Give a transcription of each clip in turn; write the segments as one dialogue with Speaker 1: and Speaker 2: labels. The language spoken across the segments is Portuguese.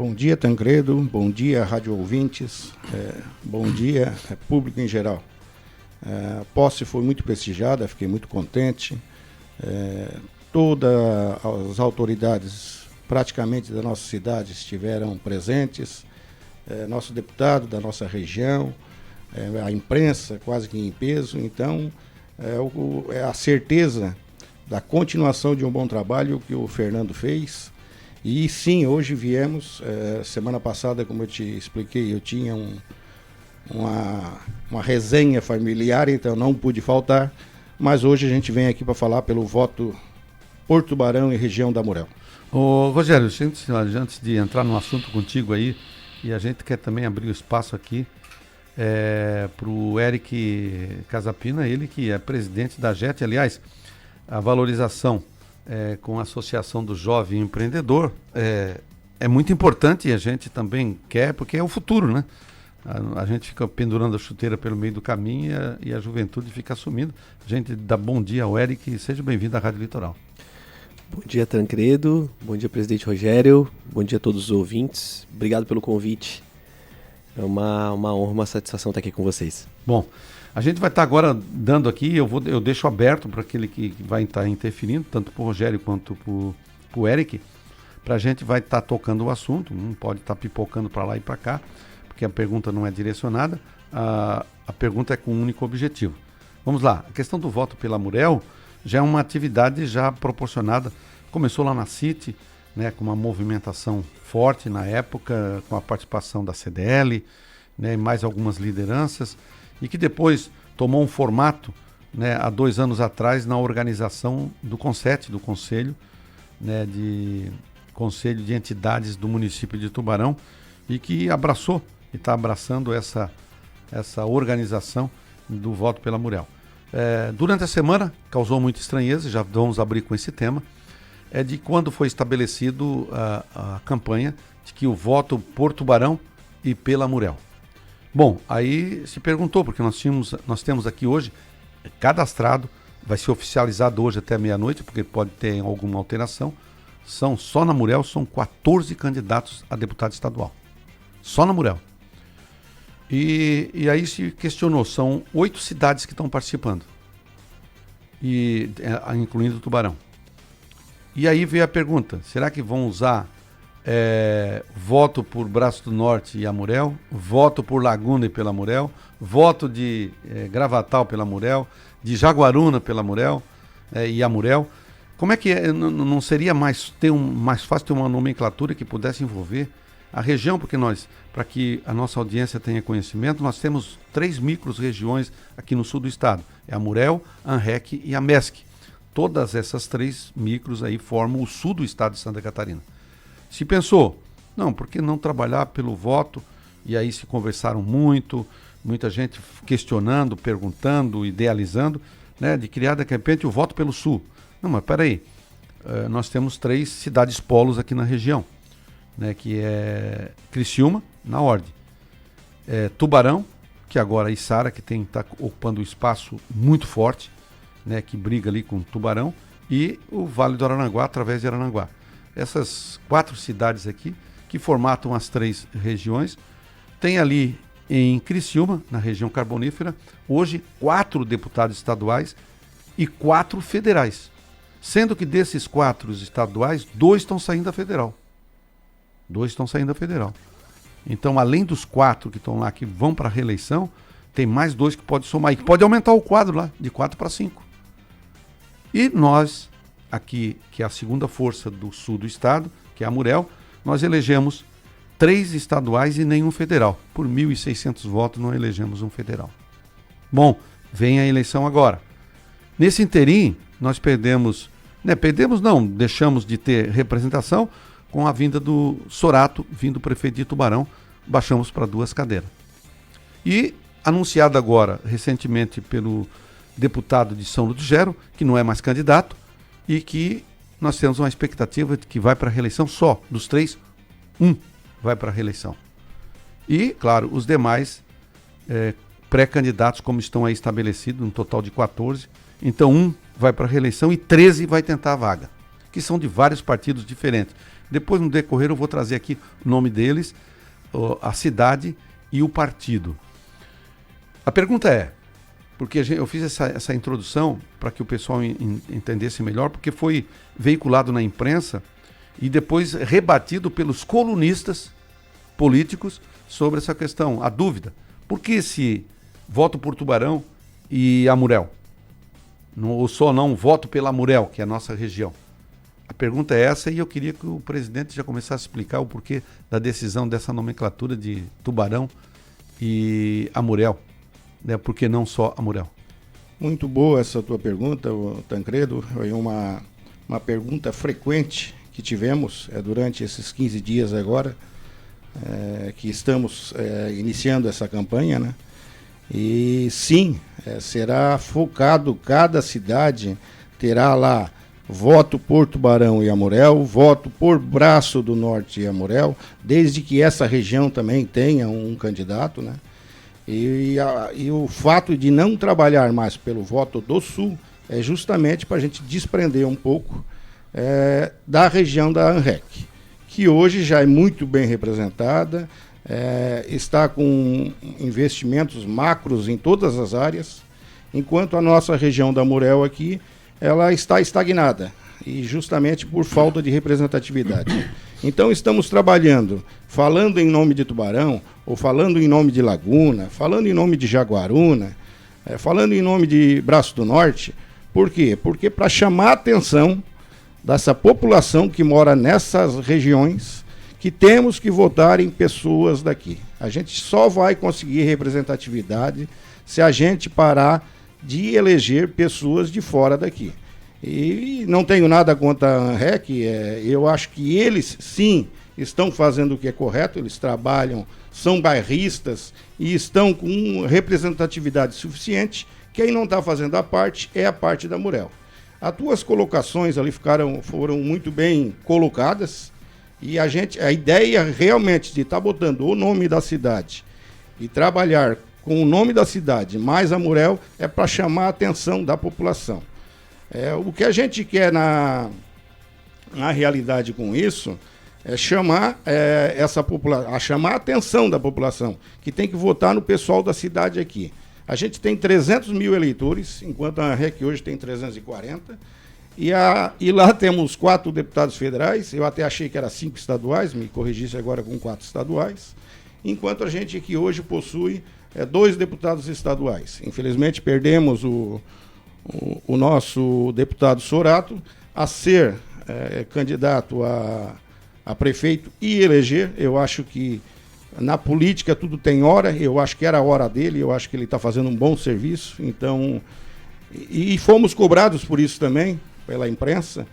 Speaker 1: Bom dia, Tancredo, bom dia, rádio ouvintes, bom dia, público em geral. A posse foi muito prestigiada, fiquei muito contente. Todas as autoridades praticamente da nossa cidade estiveram presentes, nosso deputado da nossa região, a imprensa quase que em peso. Então, é a certeza da continuação de um bom trabalho que o Fernando fez. E sim, hoje viemos, semana passada, como eu te expliquei, eu tinha uma resenha familiar, então não pude faltar, mas hoje a gente vem aqui para falar pelo voto por Tubarão e região da Amurel.
Speaker 2: Ô, Rogério, antes de entrar no assunto contigo aí, e a gente quer também abrir o espaço aqui para o Eric Casapina, ele que é presidente da JET. Aliás, a valorização com a Associação do Jovem Empreendedor é muito importante, e a gente também quer, porque é o futuro, né? A gente fica pendurando a chuteira pelo meio do caminho e a juventude fica assumindo. A gente dá bom dia ao Eric, seja bem-vindo à Rádio Litoral.
Speaker 3: Bom dia, Tancredo, bom dia, presidente Rogério, bom dia a todos os ouvintes, obrigado pelo convite, é uma honra, uma satisfação estar aqui com vocês.
Speaker 2: Bom, a gente vai estar agora dando aqui, eu deixo aberto para aquele que vai estar interferindo, tanto para o Rogério quanto para o Eric, para a gente vai estar tocando o assunto, não pode estar pipocando para lá e para cá, porque a pergunta não é direcionada, a pergunta é com um único objetivo. Vamos lá, a questão do voto pela Amurel já é uma atividade já proporcionada, começou lá na City, né, com uma movimentação forte na época, com a participação da CDL, né, e mais algumas lideranças, e que depois tomou um formato, né, há 2 anos atrás, na organização do CONCET, do Conselho, né, Conselho de Entidades do município de Tubarão, e que abraçou e está abraçando essa organização do voto pela Amurel. Durante a semana, causou muita estranheza, já vamos abrir com esse tema, de quando foi estabelecido a campanha de que o voto por Tubarão e pela Amurel. Bom, aí se perguntou, porque nós temos aqui hoje cadastrado, vai ser oficializado hoje até meia-noite, porque pode ter alguma alteração, só na Amurel são 14 candidatos a deputado estadual, só na Amurel. E aí se questionou, são 8 cidades que estão participando, incluindo o Tubarão. E aí veio a pergunta, será que vão usar voto por Braço do Norte e Amurel, voto por Laguna e pela Amurel, voto de Gravatal pela Amurel, de Jaguaruna pela Amurel e Amurel? Como é que não seria mais fácil ter uma nomenclatura que pudesse envolver a região? Porque para que a nossa audiência tenha conhecimento, nós temos 3 micro-regiões aqui no sul do estado, a Amurel, a ANREC e a MESC. Todas essas 3 micros aí formam o sul do estado de Santa Catarina. Se pensou, não, por que não trabalhar pelo voto? E aí se conversaram muita gente questionando, perguntando, idealizando, né, de criar de repente o voto pelo sul. Não, mas peraí, nós temos 3 cidades polos aqui na região, né, que é Criciúma, na ordem, Tubarão, que agora é Içara, que está ocupando um espaço muito forte, né, que briga ali com Tubarão, e o Vale do Araranguá, através de Araranguá. Essas 4 cidades aqui, que formatam as 3 regiões, tem ali em Criciúma, na região carbonífera, hoje 4 deputados estaduais e 4 federais, sendo que desses 4 estaduais, 2 estão saindo da federal. 2 estão saindo da federal. Então, além dos 4 que estão lá, que vão para a reeleição, tem mais 2 que pode somar, e que pode aumentar o quadro lá, de 4 para 5. E nós, aqui, que é a segunda força do sul do estado, que é a Amurel, nós elegemos 3 estaduais e nenhum federal. Por 1.600 votos, não elegemos um federal. Bom, vem a eleição agora. Nesse interim, nós deixamos de ter representação com a vinda do Sorato, vindo o prefeito de Tubarão, baixamos para 2 cadeiras. E anunciado agora, recentemente, pelo deputado de São Ludgero, que não é mais candidato, e que nós temos uma expectativa de que vai para a reeleição só, dos 3, 1 vai para a reeleição. E, claro, os demais pré-candidatos, como estão aí estabelecidos, um total de 14, então 1 vai para a reeleição e 13 vai tentar a vaga, que são de vários partidos diferentes. Depois, no decorrer, eu vou trazer aqui o nome deles, a cidade e o partido. A pergunta é, porque eu fiz essa introdução para que o pessoal entendesse melhor, porque foi veiculado na imprensa e depois rebatido pelos colunistas políticos sobre essa questão, a dúvida. Por que esse voto por Tubarão e Amurel? Ou só não voto pela Amurel, que é a nossa região? A pergunta é essa e eu queria que o presidente já começasse a explicar o porquê da decisão dessa nomenclatura de Tubarão e Amurel, né? Por que não só Amurel?
Speaker 1: Muito boa essa tua pergunta, Tancredo. Foi uma pergunta frequente que tivemos durante esses 15 dias agora, que estamos iniciando essa campanha, né? E sim, será focado, cada cidade terá lá voto por Tubarão e Amurel, voto por Braço do Norte e Amurel, desde que essa região também tenha um candidato, né? E o fato de não trabalhar mais pelo voto do Sul é justamente para a gente desprender um pouco da região da ANREC, que hoje já é muito bem representada, está com investimentos macros em todas as áreas, enquanto a nossa região da Amurel aqui, ela está estagnada, e justamente por falta de representatividade. Então estamos trabalhando, falando em nome de Tubarão, ou falando em nome de Laguna, falando em nome de Jaguaruna, falando em nome de Braço do Norte. Por quê? Porque para chamar a atenção dessa população que mora nessas regiões, que temos que votar em pessoas daqui. A gente só vai conseguir representatividade se a gente parar de eleger pessoas de fora daqui. E não tenho nada contra a ANREC, eu acho que eles, sim, estão fazendo o que é correto, eles trabalham, são bairristas e estão com representatividade suficiente. Quem não está fazendo a parte é a parte da Amurel. As tuas colocações ali foram muito bem colocadas, e a ideia realmente de estar botando o nome da cidade e trabalhar com o nome da cidade mais Amurel é para chamar a atenção da população. O que a gente quer na realidade com isso é chamar essa população, chamar a atenção da população, que tem que votar no pessoal da cidade aqui. A gente tem 300 mil eleitores, enquanto a ANREC hoje tem 340, e lá temos 4 deputados federais, eu até achei que era 5 estaduais, me corrigisse agora com 4 estaduais, enquanto a gente aqui hoje possui 2 deputados estaduais. Infelizmente perdemos o nosso deputado Sorato a ser candidato a prefeito e eleger. Eu acho que na política tudo tem hora, eu acho que era a hora dele, eu acho que ele está fazendo um bom serviço, então, e fomos cobrados por isso também, pela imprensa,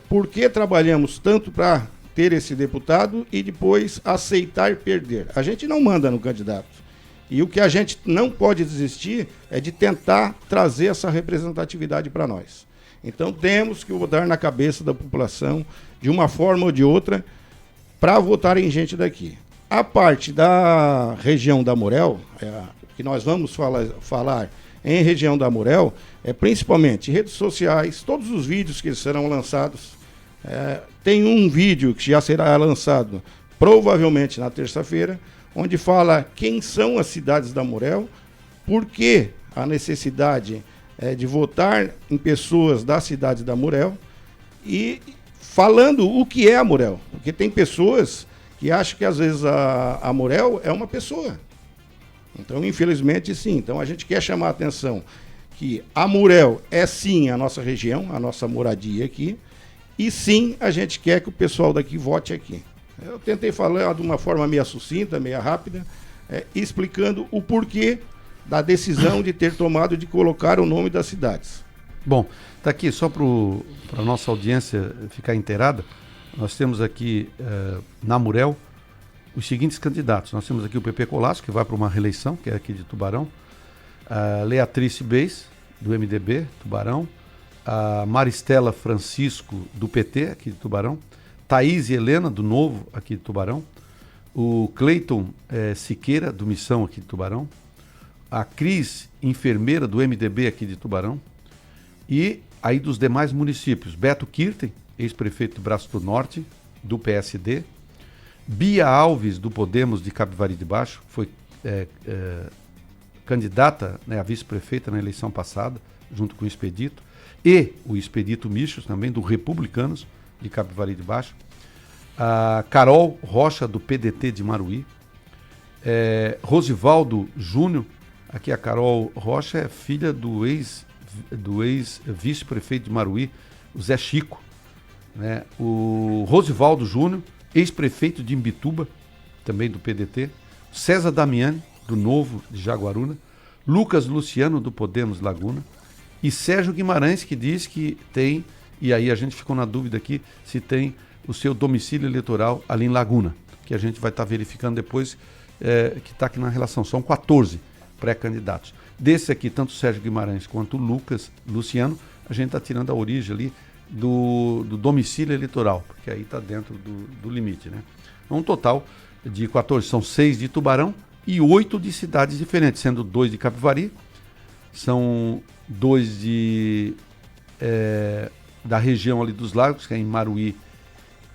Speaker 1: porque trabalhamos tanto para ter esse deputado e depois aceitar perder. A gente não manda no candidato. E o que a gente não pode desistir é de tentar trazer essa representatividade para nós. Então temos que botar na cabeça da população, de uma forma ou de outra, para votar em gente daqui. A parte da região da Amurel, que nós vamos falar em região da Amurel, principalmente redes sociais, todos os vídeos que serão lançados. Tem um vídeo que já será lançado provavelmente na terça-feira, onde fala quem são as cidades da Amurel, por que a necessidade de votar em pessoas da cidade da Amurel, e falando o que é a Amurel, porque tem pessoas que acham que às vezes a Amurel é uma pessoa. Então, infelizmente, sim. Então, a gente quer chamar a atenção que Amurel é sim a nossa região, a nossa moradia aqui, e sim a gente quer que o pessoal daqui vote aqui. Eu tentei falar de uma forma meio sucinta, meio rápida, explicando o porquê da decisão de ter tomado de colocar o nome das cidades.
Speaker 2: Bom, está aqui só para a nossa audiência ficar inteirada, nós temos aqui na Amurel os seguintes candidatos. Nós temos aqui o PP Colasso, que vai para uma reeleição, que é aqui de Tubarão, a Leatrice Beis, do MDB, Tubarão, a Maristela Francisco, do PT, aqui de Tubarão, Thaís e Helena, do Novo, aqui de Tubarão, o Cleiton Siqueira, do Missão, aqui de Tubarão, a Cris, enfermeira, do MDB, aqui de Tubarão, e aí dos demais municípios, Beto Kirten, ex-prefeito do Braço do Norte, do PSD. Bia Alves, do Podemos, de Capivari de Baixo, foi candidata, né, a vice-prefeita na eleição passada, junto com o Expedito. E o Expedito Michos, também, do Republicanos, de Capivari de Baixo. A Carol Rocha, do PDT de Maruí. Rosivaldo Júnior, aqui a Carol Rocha é filha do ex-vice-prefeito de Maruí, o Zé Chico, né? O Rosivaldo Júnior, ex-prefeito de Imbituba, também do PDT. César Damiani, do Novo de Jaguaruna. Lucas Luciano, do Podemos Laguna. E Sérgio Guimarães, que diz que tem, e aí a gente ficou na dúvida aqui, se tem o seu domicílio eleitoral ali em Laguna, que a gente vai estar verificando depois, que está aqui na relação. São 14 pré-candidatos. Desse aqui, tanto o Sérgio Guimarães quanto o Lucas Luciano, a gente está tirando a origem ali do domicílio eleitoral, porque aí está dentro do limite, né? Um total de 14, são 6 de Tubarão e 8 de cidades diferentes, sendo 2 de Capivari, são 2 da região ali dos Lagos, que é em Maruí,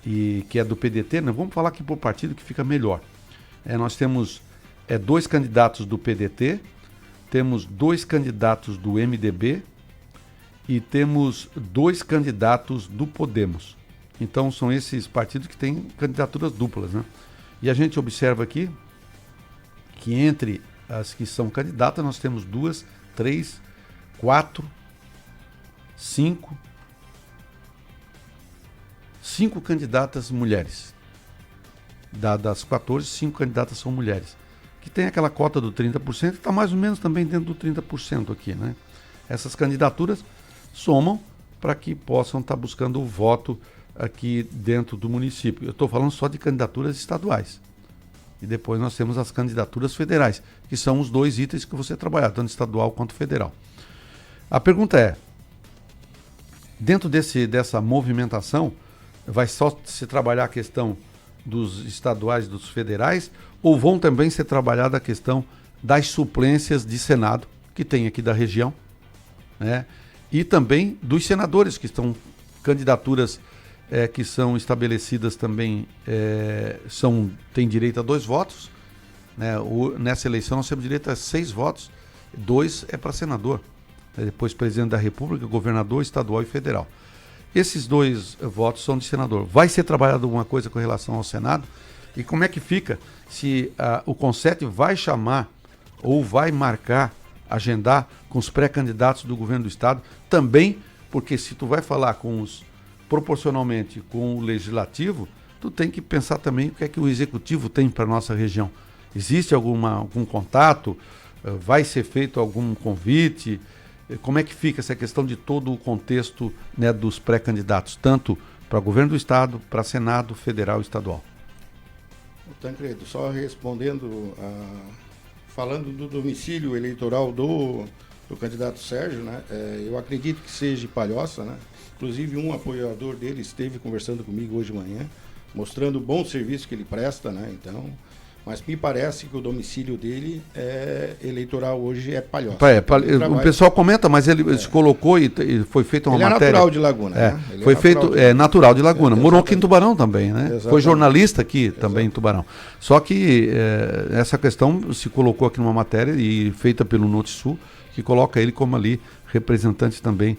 Speaker 2: e que é do PDT, né? Vamos falar aqui por partido que fica melhor. Nós temos 2 candidatos do PDT, temos 2 candidatos do MDB e temos 2 candidatos do Podemos. Então são esses partidos que têm candidaturas duplas, né? E a gente observa aqui que entre as que são candidatas nós temos 2, 3, 4, 5 candidatas mulheres. Das 14, 5 candidatas são mulheres. Que tem aquela cota do 30%, está mais ou menos também dentro do 30% aqui, né? Essas candidaturas somam para que possam estar buscando o voto aqui dentro do município. Eu estou falando só de candidaturas estaduais. E depois nós temos as candidaturas federais, que são os 2 itens que você trabalhar, tanto estadual quanto federal. A pergunta é, dentro dessa movimentação, vai só se trabalhar a questão dos estaduais e dos federais, ou vão também ser trabalhada a questão das suplências de Senado, que tem aqui da região, né? E também dos senadores, que estão candidaturas que são estabelecidas também, têm direito a 2 votos, né? Nessa eleição nós temos direito a 6 votos, 2 é para senador, depois presidente da República, governador estadual e federal. Esses 2 votos são de senador. Vai ser trabalhado alguma coisa com relação ao Senado? E como é que fica se o CONSET vai chamar ou vai marcar, agendar com os pré-candidatos do governo do estado? Também, porque se tu vai falar proporcionalmente com o legislativo, tu tem que pensar também o que é que o executivo tem para a nossa região. Existe algum contato? Vai ser feito algum convite? Como é que fica essa questão de todo o contexto, né, dos pré-candidatos, tanto para o governo do estado, para Senado, federal e estadual?
Speaker 1: Tancredo, só respondendo, falando do domicílio eleitoral do candidato Sérgio, né, eu acredito que seja de Palhoça, né? Inclusive um apoiador dele esteve conversando comigo hoje de manhã, mostrando o bom serviço que ele presta, né? Então, mas me parece que o domicílio dele eleitoral hoje é Palhoça.
Speaker 2: O pessoal comenta, mas ele se colocou e foi feita uma matéria.
Speaker 1: Ele é natural de Laguna, né?
Speaker 2: Foi feito, natural de Laguna. Morou aqui em Tubarão também, né? Exatamente. Foi jornalista aqui também em Tubarão. Só que essa questão se colocou aqui numa matéria e feita pelo Notisul, que coloca ele como ali representante também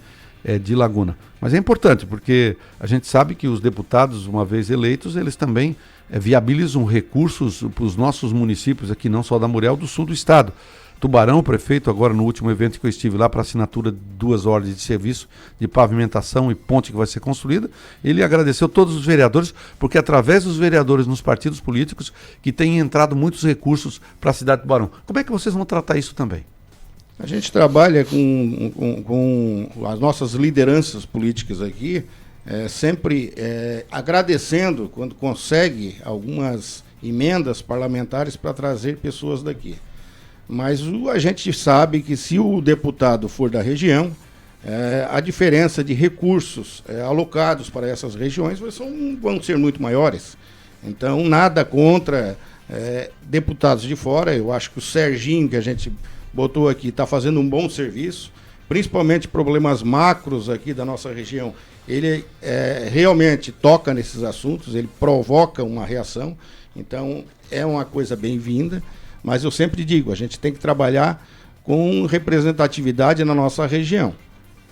Speaker 2: de Laguna. Mas é importante, porque a gente sabe que os deputados, uma vez eleitos, eles também viabilizam recursos para os nossos municípios aqui, não só da Muriel, do sul do estado. Tubarão, o prefeito, agora no último evento que eu estive lá para assinatura de 2 ordens de serviço de pavimentação e ponte que vai ser construída, ele agradeceu todos os vereadores, porque através dos vereadores nos partidos políticos que têm entrado muitos recursos para a cidade de Tubarão. Como é que vocês vão tratar isso também?
Speaker 1: A gente trabalha com as nossas lideranças políticas aqui, sempre agradecendo quando consegue algumas emendas parlamentares para trazer pessoas daqui. Mas a gente sabe que se o deputado for da região, a diferença de recursos alocados para essas regiões vão ser muito maiores. Então, nada contra deputados de fora. Eu acho que o Serginho, que a gente botou aqui, está fazendo um bom serviço, principalmente problemas macros aqui da nossa região. ele realmente toca nesses assuntos, ele provoca uma reação, então é uma coisa bem-vinda, mas eu sempre digo, a gente tem que trabalhar com representatividade na nossa região.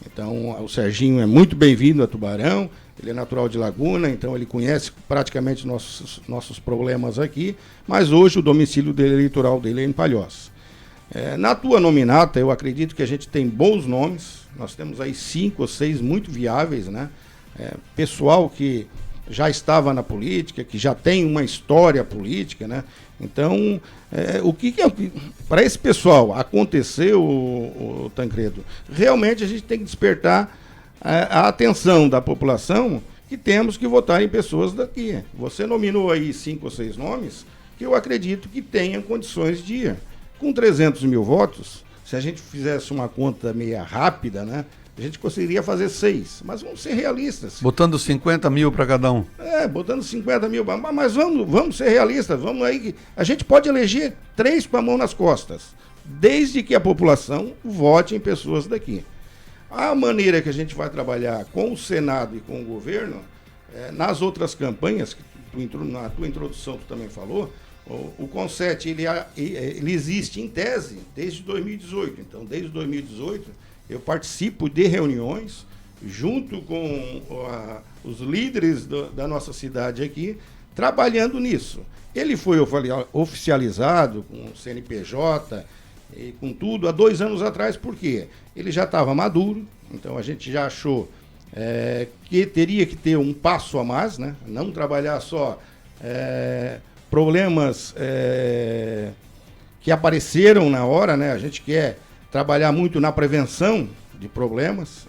Speaker 1: Então o Serginho é muito bem-vindo a Tubarão, ele é natural de Laguna, então ele conhece praticamente nossos problemas aqui, mas hoje o domicílio dele, eleitoral dele é em Palhoça. Na tua nominata, eu acredito que a gente tem bons nomes, nós temos aí 5 ou 6 muito viáveis, né? Pessoal que já estava na política, que já tem uma história política, né? Então, o que para esse pessoal acontecer, o Tancredo, realmente a gente tem que despertar a atenção da população que temos que votar em pessoas daqui. Você nominou aí 5 ou 6 nomes que eu acredito que tenham condições de ir. Com 300 mil votos, se a gente fizesse uma conta meia rápida, né, a gente conseguiria fazer 6, mas vamos ser realistas.
Speaker 2: Botando 50 mil para cada um.
Speaker 1: Botando 50 mil, mas vamos ser realistas, vamos aí. A gente pode eleger 3 com a mão nas costas, desde que a população vote em pessoas daqui. A maneira que a gente vai trabalhar com o Senado e com o governo, nas outras campanhas, que na tua introdução tu também falou, o CONSET ele existe em tese desde 2018. Então, desde 2018, eu participo de reuniões junto com os líderes da nossa cidade aqui, trabalhando nisso. Ele foi oficializado com o CNPJ e com tudo há 2 anos atrás, porque ele já estava maduro, então a gente já achou que teria que ter um passo a mais, né? Não trabalhar só problemas que apareceram na hora, né? A gente quer trabalhar muito na prevenção de problemas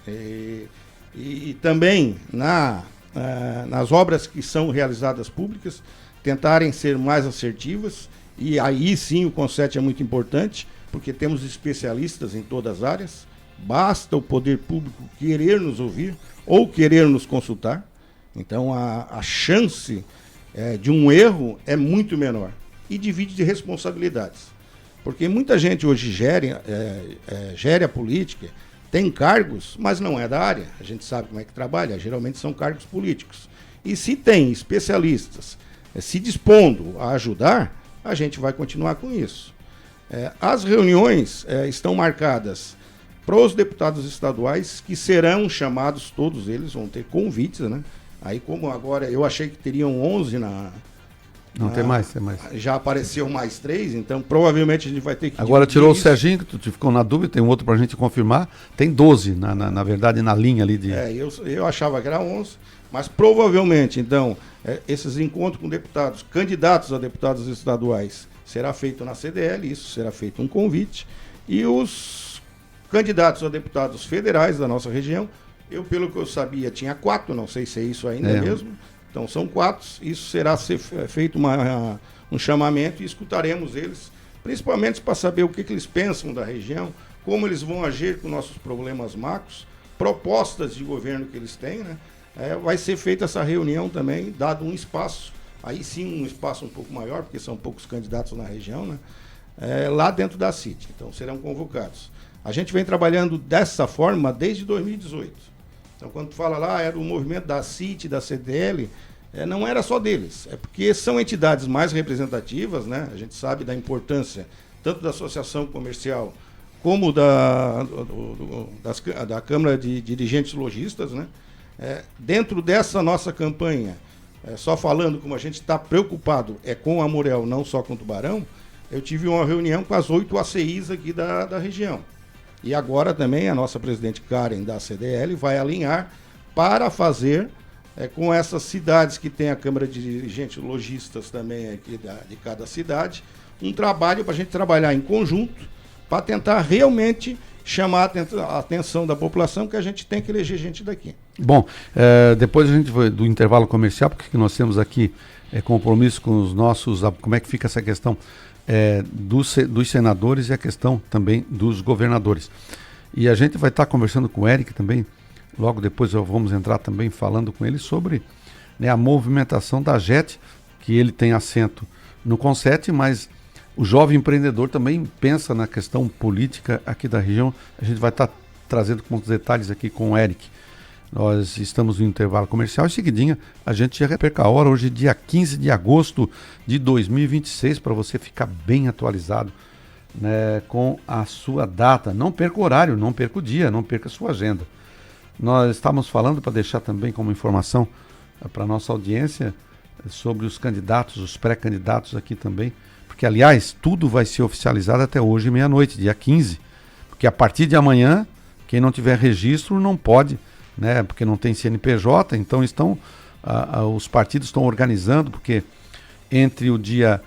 Speaker 1: e também nas obras que são realizadas públicas, tentarem ser mais assertivas, e aí sim o CONSET é muito importante, porque temos especialistas em todas as áreas, basta o poder público querer nos ouvir ou querer nos consultar, então a chance de um erro é muito menor, e divide de responsabilidades, porque muita gente hoje gere a política, tem cargos, mas não é da área, a gente sabe como é que trabalha, geralmente são cargos políticos, e se tem especialistas se dispondo a ajudar, a gente vai continuar com isso. As reuniões estão marcadas para os deputados estaduais, que serão chamados, todos eles vão ter convites, né? Aí, como agora eu achei que teriam 11
Speaker 2: Não, tem mais.
Speaker 1: Já apareceu mais 3, então provavelmente a gente vai ter que...
Speaker 2: Agora tirou isso. O Serginho, que tu ficou na dúvida, tem um outro para a gente confirmar, tem 12, na verdade, na linha ali de...
Speaker 1: Eu achava que era 11, mas provavelmente, então, esses encontros com deputados, candidatos a deputados estaduais, será feito na CDL, isso será feito um convite, e os candidatos a deputados federais da nossa região, pelo que eu sabia, tinha 4, não sei se é isso ainda mesmo, então são 4, isso será feito um chamamento e escutaremos eles, principalmente para saber o que eles pensam da região, como eles vão agir com nossos problemas macros, propostas de governo que eles têm, né? Vai ser feita essa reunião também, dado um espaço, aí sim um espaço um pouco maior, porque são poucos candidatos na região, né? Lá dentro da CIT, então serão convocados. A gente vem trabalhando dessa forma desde 2018. Então, quando tu fala lá, era o movimento da CIT, da CDL, não era só deles, porque são entidades mais representativas, né? A gente sabe da importância tanto da associação comercial como da Câmara de Dirigentes Lojistas, né? Dentro dessa nossa campanha, só falando como a gente está preocupado com a Amurel, não só com o Tubarão, eu tive uma reunião com as 8 ACIs aqui da região. E agora também a nossa presidente Karen da CDL vai alinhar para fazer com essas cidades que tem a Câmara de Dirigentes Lojistas também aqui de cada cidade, um trabalho para a gente trabalhar em conjunto para tentar realmente chamar a atenção da população, que a gente tem que eleger gente daqui.
Speaker 2: Bom, depois a gente vai do intervalo comercial, porque nós temos aqui compromisso com os nossos... Como é que fica essa questão dos senadores e a questão também dos governadores. E a gente vai estar conversando com o Eric também, logo depois vamos entrar também falando com ele sobre a movimentação da JET, que ele tem assento no CONSET, mas o jovem empreendedor também pensa na questão política aqui da região. A gente vai estar trazendo com os detalhes aqui com o Eric. Nós estamos no intervalo comercial e seguidinha a gente já perca a hora. Hoje dia 15 de agosto de 2026, para você ficar bem atualizado, né, com a sua data. Não perca o horário, não perca o dia, não perca a sua agenda. Nós estávamos falando, para deixar também como informação para a nossa audiência, sobre os candidatos, os pré-candidatos aqui também, porque aliás tudo vai ser oficializado até hoje meia-noite, dia 15, porque a partir de amanhã quem não tiver registro não pode, né, porque não tem CNPJ, então os partidos estão organizando, porque entre o dia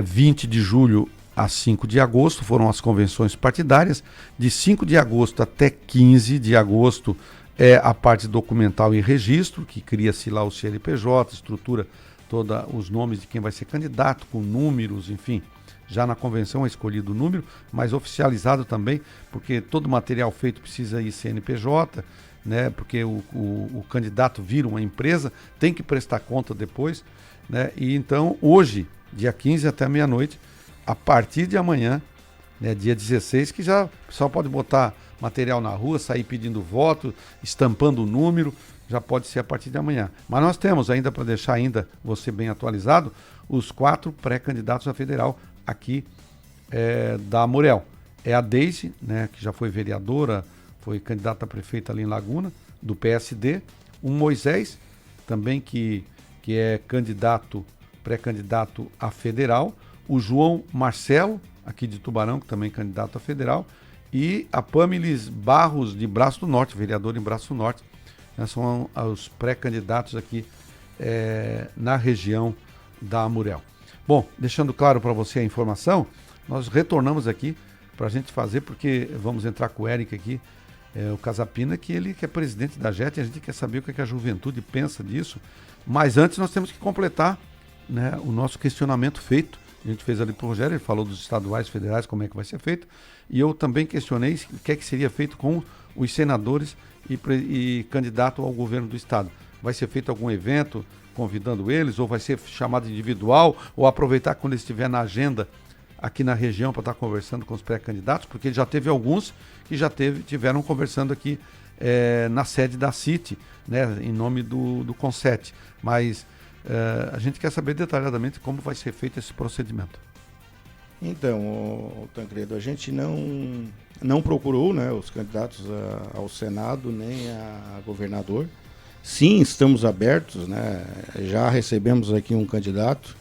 Speaker 2: 20 de julho a 5 de agosto foram as convenções partidárias, de 5 de agosto até 15 de agosto é a parte documental e registro, que cria-se lá o CNPJ, estrutura todos os nomes de quem vai ser candidato, com números, enfim. Já na convenção é escolhido o número, mas oficializado também, porque todo material feito precisa ir CNPJ, né? Porque o candidato vira uma empresa, tem que prestar conta depois, né? E então, hoje, dia 15 até meia-noite, a partir de amanhã, né, dia 16, que já o pessoal pode botar material na rua, sair pedindo voto, estampando o número, já pode ser a partir de amanhã. Mas nós temos ainda, para deixar ainda você bem atualizado, os 4 pré-candidatos à federal aqui da Amurel. É a Deise, né, que já foi vereadora, foi candidata a prefeita ali em Laguna, do PSD. O Moisés, também que é pré-candidato a federal. O João Marcelo, aqui de Tubarão, que também é candidato a federal. E a Pamilis Barros, de Braço do Norte, vereadora em Braço do Norte. São os pré-candidatos aqui na região da Amurel. Bom, deixando claro para você a informação, nós retornamos aqui para a gente fazer, porque vamos entrar com o Eric aqui, o Casapina, que ele que é presidente da JET, e a gente quer saber o que a juventude pensa disso. Mas antes nós temos que completar, né, o nosso questionamento feito. A gente fez ali para o Rogério, ele falou dos estaduais, federais, como é que vai ser feito. E eu também questionei o que é que seria feito com os senadores e candidato ao governo do estado. Vai ser feito algum evento convidando eles, ou vai ser chamado individual, ou aproveitar quando ele estiver na agenda aqui na região para estar conversando com os pré-candidatos, porque já teve alguns que já tiveram conversando aqui na sede da City, né, em nome do Conset. Mas a gente quer saber detalhadamente como vai ser feito esse procedimento.
Speaker 1: Então, Tancredo, a gente não procurou, né, os candidatos ao Senado nem a governador. Sim, estamos abertos, né, já recebemos aqui um candidato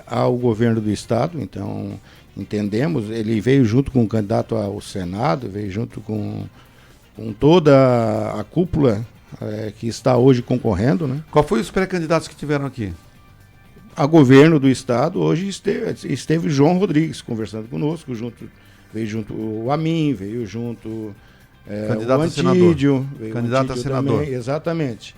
Speaker 1: ao governo do estado, então entendemos, ele veio junto com o candidato ao Senado, veio junto com toda a cúpula que está hoje concorrendo, né?
Speaker 2: Qual foi os pré-candidatos que tiveram aqui?
Speaker 1: A governo do estado, hoje esteve João Rodrigues conversando conosco, veio junto o Amin, veio junto
Speaker 2: candidato
Speaker 1: o
Speaker 2: Antídio,
Speaker 1: candidato a senador. Também, exatamente.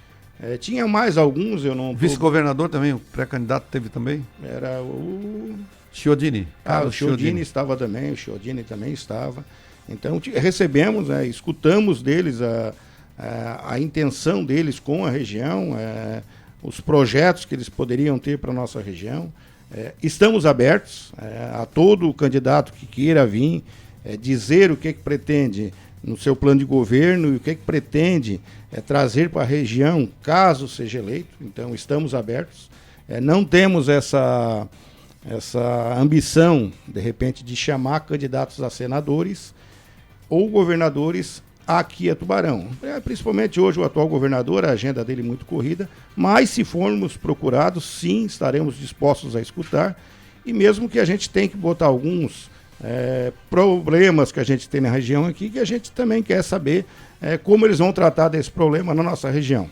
Speaker 1: Tinha mais alguns, eu não...
Speaker 2: Vice-governador também, o pré-candidato teve também?
Speaker 1: Era o...
Speaker 2: Chiodini.
Speaker 1: O Chiodini estava também, o Chiodini também estava. Então, recebemos, escutamos deles a intenção deles com a região, os projetos que eles poderiam ter para a nossa região. Estamos abertos a todo candidato que queira vir dizer o que pretende no seu plano de governo e o que pretende trazer para a região, caso seja eleito. Então, estamos abertos. Não temos essa ambição, de repente, de chamar candidatos a senadores ou governadores aqui a Tubarão. Principalmente hoje o atual governador, a agenda dele é muito corrida, mas se formos procurados, sim, estaremos dispostos a escutar, e mesmo que a gente tenha que botar alguns problemas que a gente tem na região aqui, que a gente também quer saber como eles vão tratar desse problema na nossa região.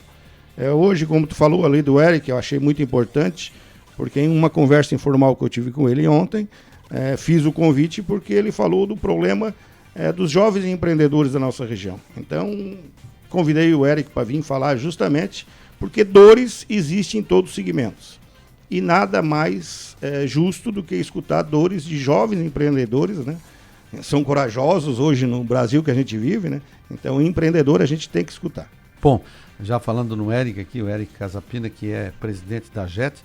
Speaker 1: Hoje, como tu falou ali do Eric, eu achei muito importante, porque em uma conversa informal que eu tive com ele ontem, fiz o convite porque ele falou do problema dos jovens empreendedores da nossa região. Então, convidei o Eric para vir falar justamente porque dores existem em todos os segmentos. E nada mais justo do que escutar dores de jovens empreendedores, né? São corajosos hoje no Brasil que a gente vive, né? Então, empreendedor a gente tem que escutar.
Speaker 2: Bom, já falando no Eric aqui, o Eric Casapina, que é presidente da JET,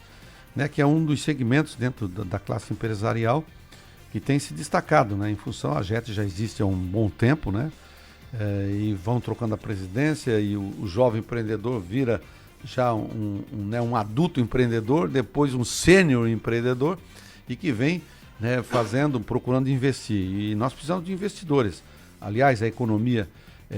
Speaker 2: né, que é um dos segmentos dentro da classe empresarial que tem se destacado, né, em função, a JET já existe há um bom tempo, né, e vão trocando a presidência e o jovem empreendedor vira já um adulto empreendedor, depois um sênior empreendedor e que vem, né, procurando investir. E nós precisamos de investidores. Aliás, a economia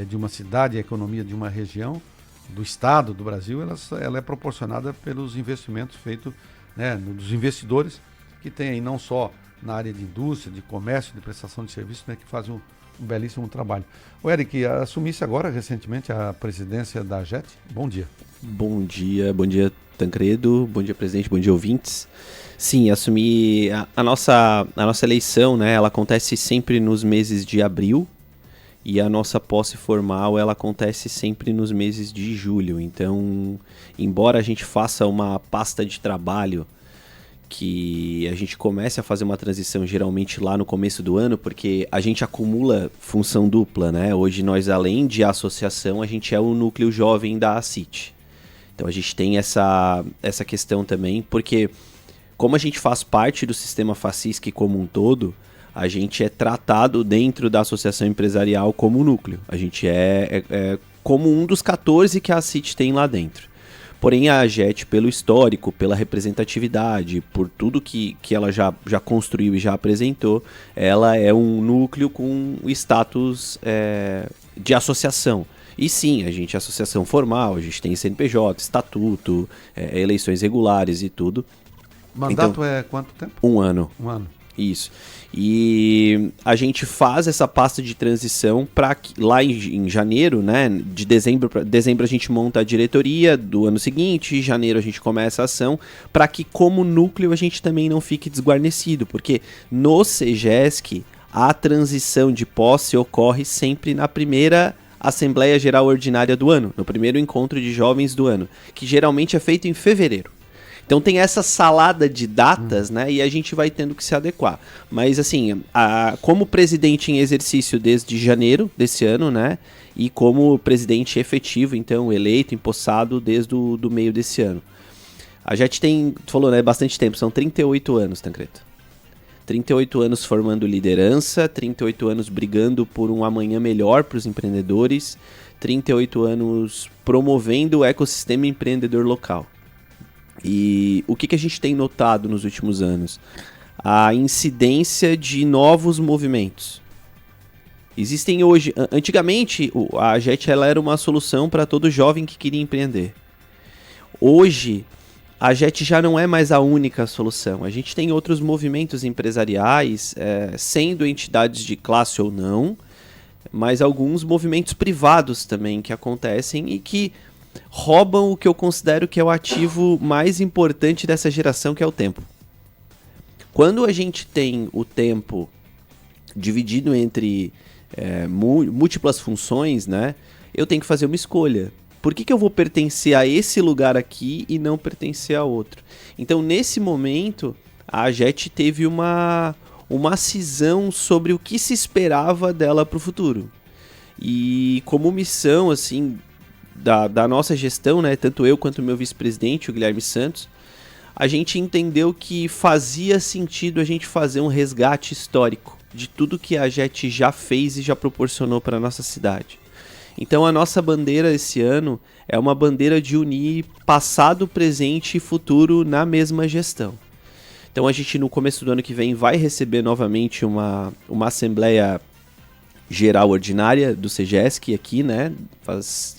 Speaker 2: de uma cidade, a economia de uma região, do estado, do Brasil, ela é proporcionada pelos investimentos feitos, né, dos investidores que tem aí não só na área de indústria, de comércio, de prestação de serviços, né, que fazem um belíssimo trabalho. O Eric, assumisse agora recentemente a presidência da AGET. Bom dia.
Speaker 3: Bom dia Tancredo, bom dia presidente, bom dia ouvintes. Sim, assumi a nossa eleição, né, ela acontece sempre nos meses de abril e a nossa posse formal ela acontece sempre nos meses de julho. Então, embora a gente faça uma pasta de trabalho que a gente comece a fazer uma transição geralmente lá no começo do ano, porque a gente acumula função dupla, né? Hoje nós, além de associação, a gente é o núcleo jovem da ACIT. Então a gente tem essa questão também, porque como a gente faz parte do sistema FACISC como um todo, a gente é tratado dentro da associação empresarial como núcleo. A gente é como um dos 14 que a ACIT tem lá dentro. Porém, a AGET, pelo histórico, pela representatividade, por tudo que ela já construiu e já apresentou, ela é um núcleo com status de associação. E sim, a gente é associação formal, a gente tem CNPJ, estatuto, eleições regulares e tudo.
Speaker 2: Mandato
Speaker 3: então,
Speaker 2: é quanto tempo?
Speaker 3: 1 ano.
Speaker 2: 1 ano.
Speaker 3: Isso. E a gente faz essa pasta de transição para lá em janeiro, né? De dezembro a gente monta a diretoria do ano seguinte, em janeiro a gente começa a ação, para que como núcleo a gente também não fique desguarnecido, porque no CEGESC a transição de posse ocorre sempre na primeira Assembleia Geral Ordinária do ano, no primeiro encontro de jovens do ano, que geralmente é feito em fevereiro. Então tem essa salada de datas, né? E a gente vai tendo que se adequar. Mas assim, como presidente em exercício desde janeiro desse ano, né? E como presidente efetivo, então, eleito, empossado desde o meio desse ano. A gente tem, tu falou, né? Bastante tempo, são 38 anos, Tancredo. 38 anos formando liderança, 38 anos brigando por um amanhã melhor para os empreendedores, 38 anos promovendo o ecossistema empreendedor local. E o que a gente tem notado nos últimos anos? A incidência de novos movimentos. Existem hoje... Antigamente, a AGET ela era uma solução para todo jovem que queria empreender. Hoje, a AGET já não é mais a única solução. A gente tem outros movimentos empresariais, sendo entidades de classe ou não, mas alguns movimentos privados também que acontecem e que roubam o que eu considero que é o ativo mais importante dessa geração, que é o tempo. Quando a gente tem o tempo dividido entre múltiplas funções, né, eu tenho que fazer uma escolha. Por que eu vou pertencer a esse lugar aqui e não pertencer a outro? Então, nesse momento, a AGET teve uma cisão sobre o que se esperava dela para o futuro. E como missão, assim, da nossa gestão, né, tanto eu quanto o meu vice-presidente, o Guilherme Santos, a gente entendeu que fazia sentido a gente fazer um resgate histórico de tudo que a AGET já fez e já proporcionou para a nossa cidade. Então a nossa bandeira esse ano é uma bandeira de unir passado, presente e futuro na mesma gestão. Então a gente no começo do ano que vem vai receber novamente uma Assembleia Geral Ordinária do CEGESC aqui, né?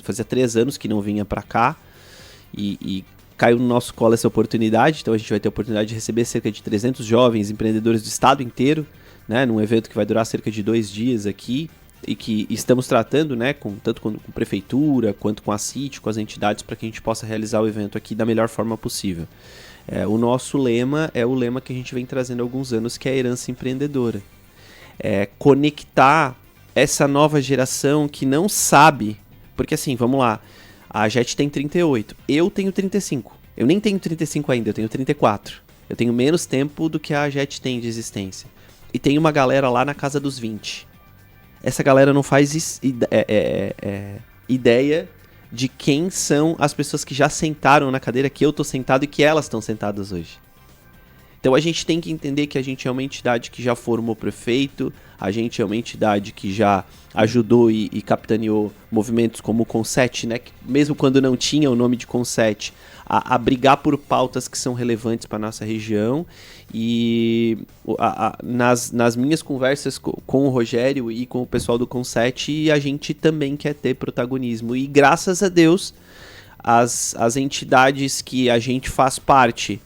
Speaker 3: Fazia 3 anos que não vinha para cá e caiu no nosso colo essa oportunidade. Então a gente vai ter a oportunidade de receber cerca de 300 jovens empreendedores do estado inteiro, né? Num evento que vai durar cerca de 2 dias aqui e que estamos tratando, né? Tanto com prefeitura quanto com a CIT, com as entidades, para que a gente possa realizar o evento aqui da melhor forma possível. O nosso lema é o lema que a gente vem trazendo há alguns anos, que é a herança empreendedora. Conectar essa nova geração que não sabe, porque assim, vamos lá, a AGET tem 38, eu tenho 35, eu nem tenho 35 ainda, eu tenho 34, eu tenho menos tempo do que a AGET tem de existência, e tem uma galera lá na casa dos 20, essa galera não faz ideia de quem são as pessoas que já sentaram na cadeira que eu tô sentado e que elas estão sentadas hoje. Então a gente tem que entender que a gente é uma entidade que já formou prefeito, a gente é uma entidade que já ajudou e capitaneou movimentos como o Conset, né? Que mesmo quando não tinha o nome de Conset, a brigar por pautas que são relevantes para a nossa região. E nas minhas conversas com o Rogério e com o pessoal do Conset, a gente também quer ter protagonismo. E graças a Deus, as entidades que a gente faz parte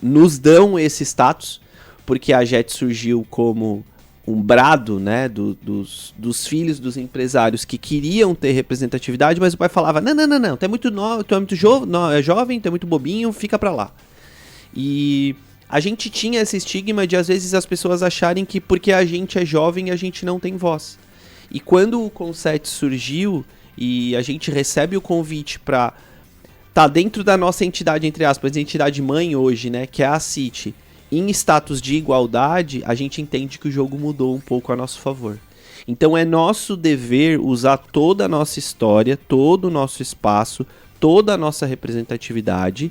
Speaker 3: nos dão esse status, porque a JET surgiu como um brado, né, dos filhos dos empresários que queriam ter representatividade, mas o pai falava, não, tu é muito jovem, tu é muito bobinho, fica pra lá. E a gente tinha esse estigma de às vezes as pessoas acharem que porque a gente é jovem a gente não tem voz. E quando o Conset surgiu e a gente recebe o convite pra tá dentro da nossa entidade, entre aspas, entidade mãe hoje, né, que é a CIT, em status de igualdade, a gente entende que o jogo mudou um pouco a nosso favor. Então é nosso dever usar toda a nossa história, todo o nosso espaço, toda a nossa representatividade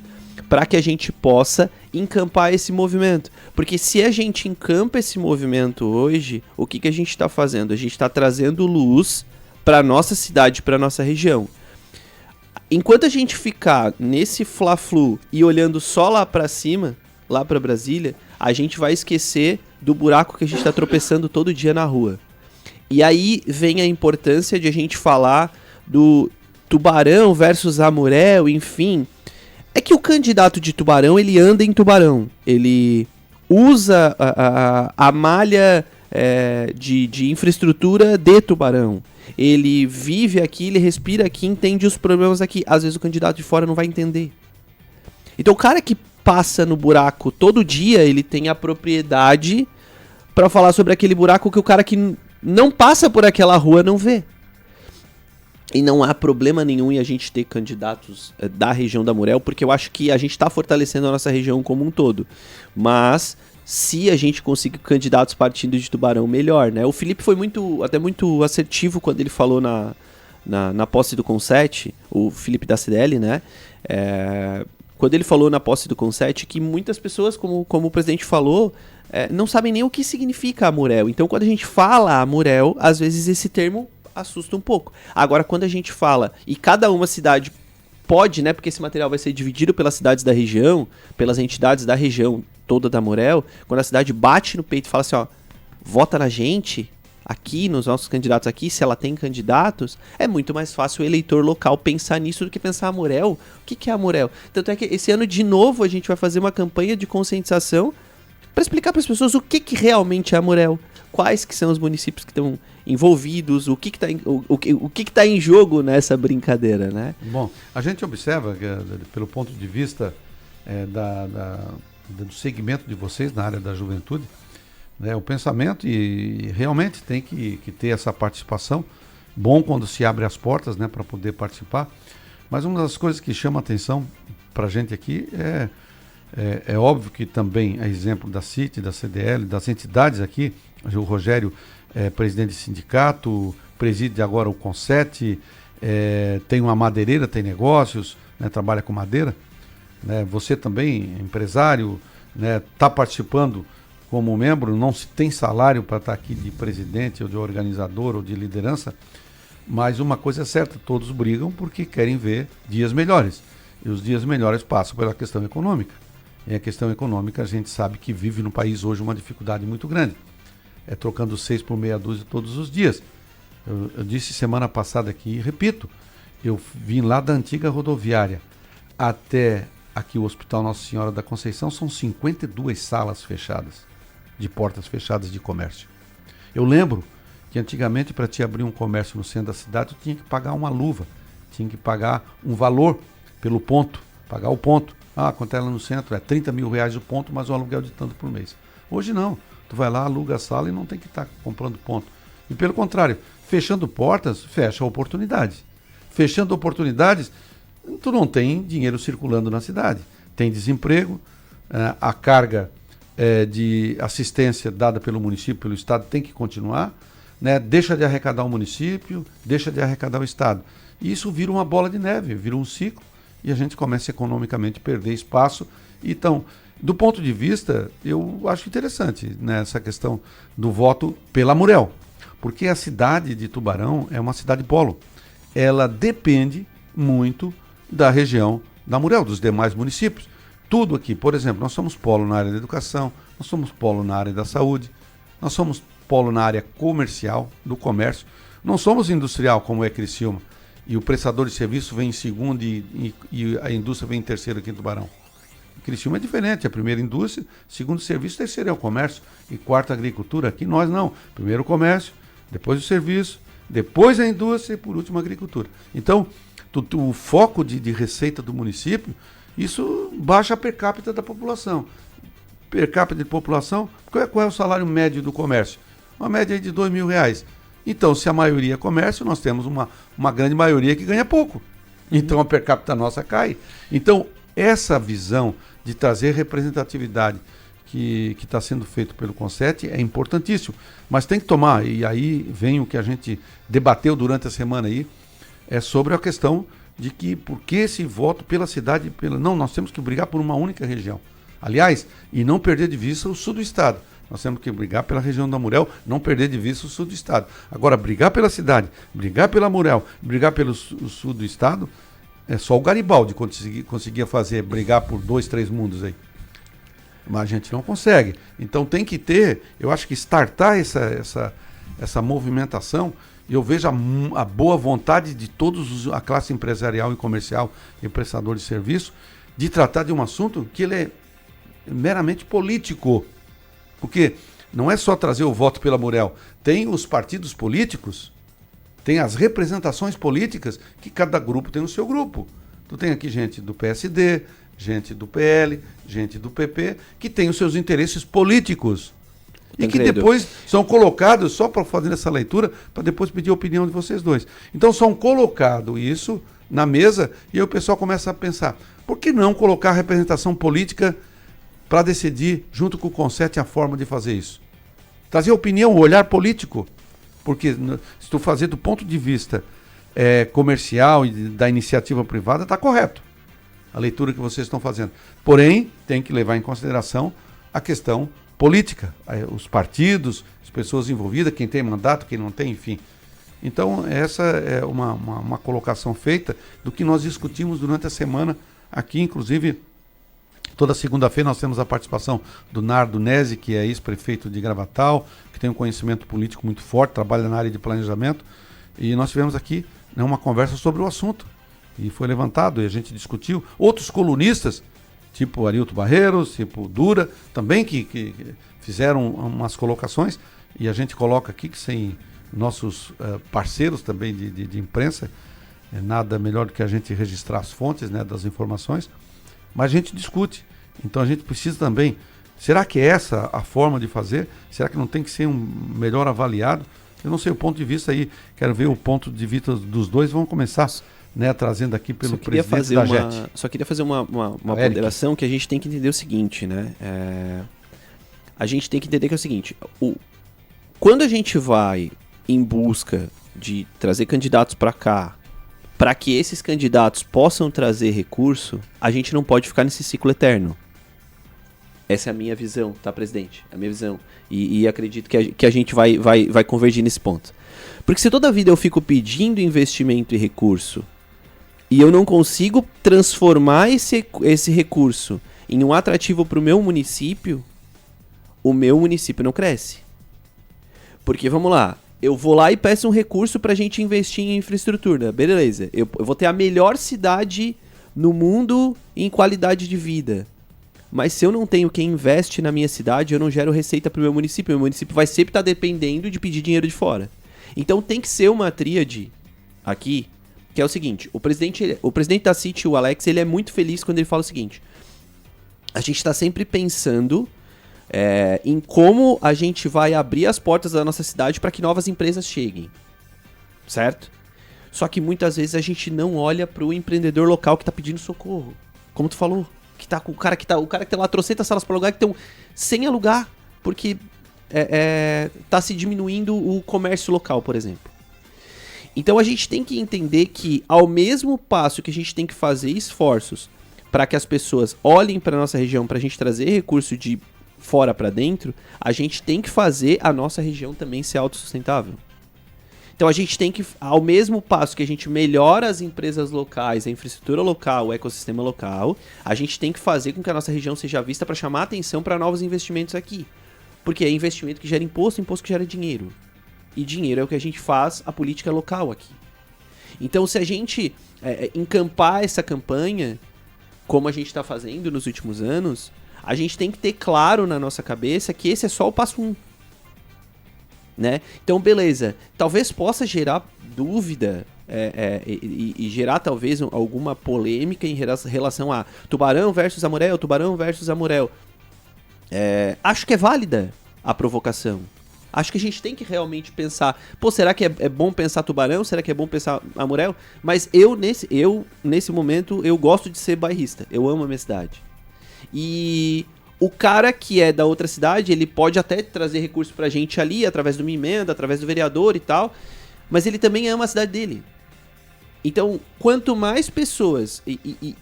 Speaker 3: para que a gente possa encampar esse movimento. Porque se a gente encampa esse movimento hoje, o que a gente está fazendo? A gente está trazendo luz para a nossa cidade, para a nossa região. Enquanto a gente ficar nesse fla-flu e olhando só lá para cima, lá para Brasília, a gente vai esquecer do buraco que a gente está tropeçando todo dia na rua. E aí vem a importância de a gente falar do Tubarão versus Amurel, enfim. É que o candidato de Tubarão, ele anda em Tubarão. Ele usa a malha de infraestrutura de Tubarão. Ele vive aqui, ele respira aqui, entende os problemas aqui. Às vezes o candidato de fora não vai entender. Então o cara que passa no buraco todo dia, ele tem a propriedade para falar sobre aquele buraco que o cara que não passa por aquela rua não vê. E não há problema nenhum em a gente ter candidatos da região da Amurel, porque eu acho que a gente está fortalecendo a nossa região como um todo. Mas se a gente conseguir candidatos partindo de Tubarão, melhor, né? O Felipe foi até muito assertivo quando ele falou na posse do Conset, o Felipe da CDL, né? Quando ele falou na posse do Conset que muitas pessoas, como o presidente falou, não sabem nem o que significa Amurel. Então, quando a gente fala Amurel, às vezes esse termo assusta um pouco. Agora, quando a gente fala, e cada uma cidade pode, né, porque esse material vai ser dividido pelas cidades da região, pelas entidades da região toda da Amurel, quando a cidade bate no peito e fala assim, ó, vota na gente, aqui, nos nossos candidatos aqui, se ela tem candidatos, é muito mais fácil o eleitor local pensar nisso do que pensar Amurel. O que é Amurel? Tanto é que esse ano, de novo, a gente vai fazer uma campanha de conscientização para explicar para as pessoas o que realmente é Amurel, quais que são os municípios que estão envolvidos, o que tá em jogo nessa brincadeira, né?
Speaker 2: Bom, a gente observa, pelo ponto de vista do segmento de vocês na área da juventude, né, o pensamento e realmente tem que ter essa participação. Bom quando se abre as portas, né, para poder participar. Mas uma das coisas que chama a atenção para a gente aqui é óbvio que também é exemplo da CIT, da CDL, das entidades aqui. O Rogério é presidente de sindicato, preside agora o Conset, tem uma madeireira, tem negócios, né, trabalha com madeira. Né, você também, empresário, né, tá participando como membro, não se tem salário para estar aqui de presidente ou de organizador ou de liderança, mas uma coisa é certa, todos brigam porque querem ver dias melhores. E os dias melhores passam pela questão econômica. E a questão econômica, a gente sabe que vive no país hoje uma dificuldade muito grande. Trocando 6 por meia dúzia todos os dias. Eu disse semana passada aqui, e repito, eu vim lá da antiga rodoviária até aqui o Hospital Nossa Senhora da Conceição, são 52 salas fechadas, de portas fechadas de comércio. Eu lembro que antigamente para te abrir um comércio no centro da cidade, tu tinha que pagar uma luva, tinha que pagar um valor pelo ponto, pagar o ponto. Quanto é lá no centro? É 30 mil reais o ponto, mas o aluguel de tanto por mês. Hoje não. Tu vai lá, aluga a sala e não tem que estar comprando ponto. E pelo contrário, fechando portas, fecha oportunidades. Fechando oportunidades, tu não tem dinheiro circulando na cidade. Tem desemprego, a carga de assistência dada pelo município, pelo Estado, tem que continuar. Né? Deixa de arrecadar o município, deixa de arrecadar o Estado. E isso vira uma bola de neve, vira um ciclo e a gente começa economicamente a perder espaço. Então, Do ponto de vista, eu acho interessante, né, essa questão do voto pela Amurel, porque a cidade de Tubarão é uma cidade polo. Ela depende muito da região da Amurel, dos demais municípios. Tudo aqui, por exemplo, nós somos polo na área da educação, nós somos polo na área da saúde, nós somos polo na área comercial, do comércio, não somos industrial como é Criciúma, e o prestador de serviço vem em segundo e a indústria vem em terceiro aqui em Tubarão. Criciúma é diferente, a primeira indústria, segundo serviço, terceiro é o comércio e quarto a agricultura. Aqui nós não, primeiro o comércio, depois o serviço, depois a indústria e por último a agricultura. Então, o foco de receita do município, isso baixa a per capita da população. Per capita de população, qual é o salário médio do comércio? Uma média aí de R$2.000. Então, se a maioria é comércio, nós temos uma grande maioria que ganha pouco. Então, a per capita nossa cai. Então, essa visão de trazer representatividade que está sendo feito pelo Conset é importantíssimo. Mas tem que tomar, e aí vem o que a gente debateu durante a semana aí, é sobre a questão de que por que esse voto pela cidade, não, nós temos que brigar por uma única região. Aliás, e não perder de vista o sul do estado. Nós temos que brigar pela região da Amurel, não perder de vista o sul do estado. Agora, brigar pela cidade, brigar pela Amurel, brigar pelo sul do estado, é só o Garibaldi conseguia fazer, brigar por 2, 3 mundos aí. Mas a gente não consegue. Então tem que ter, eu acho que startar essa movimentação, e eu vejo a boa vontade de todos a classe empresarial e comercial e prestador de serviço, de tratar de um assunto que ele é meramente político. Porque não é só trazer o voto pela Amurel, tem os partidos políticos, tem as representações políticas, que cada grupo tem o seu grupo. Tu tem aqui gente do PSD, gente do PL, gente do PP, que tem os seus interesses políticos. E que depois são colocados, só para fazer essa leitura, para depois pedir a opinião de vocês dois. Então são colocados isso na mesa e aí o pessoal começa a pensar, por que não colocar a representação política para decidir, junto com o Conset, a forma de fazer isso? Trazer opinião, o olhar político. Porque se tu fazer do ponto de vista comercial e da iniciativa privada, está correto a leitura que vocês estão fazendo. Porém, tem que levar em consideração a questão política, os partidos, as pessoas envolvidas, quem tem mandato, quem não tem, enfim. Então, essa é uma colocação feita do que nós discutimos durante a semana aqui, inclusive. Toda segunda-feira nós temos a participação do Nardo Nese, que é ex-prefeito de Gravatal, que tem um conhecimento político muito forte, trabalha na área de planejamento. E nós tivemos aqui, né, uma conversa sobre o assunto. E foi levantado e a gente discutiu. Outros colunistas, tipo Arilton Barreiros, tipo Dura, também que fizeram umas colocações. E a gente coloca aqui que sem nossos parceiros também de imprensa, nada melhor do que a gente registrar as fontes, né, das informações. Mas a gente discute. Então a gente precisa também, será que é essa a forma de fazer? Será que não tem que ser melhor avaliado? Eu não sei o ponto de vista aí, quero ver o ponto de vista dos dois. Vamos começar, né, trazendo aqui pelo presidente da JET.
Speaker 3: Só queria fazer uma ponderação que a gente tem que entender o seguinte, né? A gente tem que entender que é o seguinte, quando a gente vai em busca de trazer candidatos para cá, para que esses candidatos possam trazer recurso, a gente não pode ficar nesse ciclo eterno. Essa é a minha visão, tá, presidente? É a minha visão. E acredito que a gente vai convergir nesse ponto. Porque se toda a vida eu fico pedindo investimento e recurso, e eu não consigo transformar esse recurso em um atrativo para o meu município não cresce. Porque, vamos lá, eu vou lá e peço um recurso pra gente investir em infraestrutura. Beleza, eu vou ter a melhor cidade no mundo em qualidade de vida. Mas se eu não tenho quem investe na minha cidade, eu não gero receita pro meu município. Meu município vai sempre estar dependendo de pedir dinheiro de fora. Então tem que ser uma tríade aqui, que é o seguinte, o presidente da City, o Alex, ele é muito feliz quando ele fala o seguinte: a gente tá sempre pensando em como a gente vai abrir as portas da nossa cidade para que novas empresas cheguem, certo? Só que muitas vezes a gente não olha para o empreendedor local que está pedindo socorro, como tu falou, que tá com o cara que tem lá trocentas salas para alugar que estão sem alugar, porque tá se diminuindo o comércio local, por exemplo. Então a gente tem que entender que ao mesmo passo que a gente tem que fazer esforços para que as pessoas olhem para nossa região, para a gente trazer recurso de fora para dentro, a gente tem que fazer a nossa região também ser autossustentável. Então a gente tem que, ao mesmo passo que a gente melhora as empresas locais, a infraestrutura local, o ecossistema local, a gente tem que fazer com que a nossa região seja vista para chamar atenção para novos investimentos aqui. Porque é investimento que gera imposto, imposto que gera dinheiro. E dinheiro é o que a gente faz a política local aqui. Então se a gente encampar essa campanha, como a gente está fazendo nos últimos anos, a gente tem que ter claro na nossa cabeça que esse é só o passo 1. Né? Então, beleza, talvez possa gerar dúvida e gerar talvez alguma polêmica em relação a Tubarão versus Amurel, Tubarão versus Amurel. Acho que é válida a provocação. Acho que a gente tem que realmente pensar, pô, será que é bom pensar Tubarão? Será que é bom pensar Amurel? Mas nesse momento, eu gosto de ser bairrista. Eu amo a minha cidade. E o cara que é da outra cidade, ele pode até trazer recurso pra gente ali, através de uma emenda, através do vereador e tal, mas ele também ama a cidade dele. Então, quanto mais pessoas, e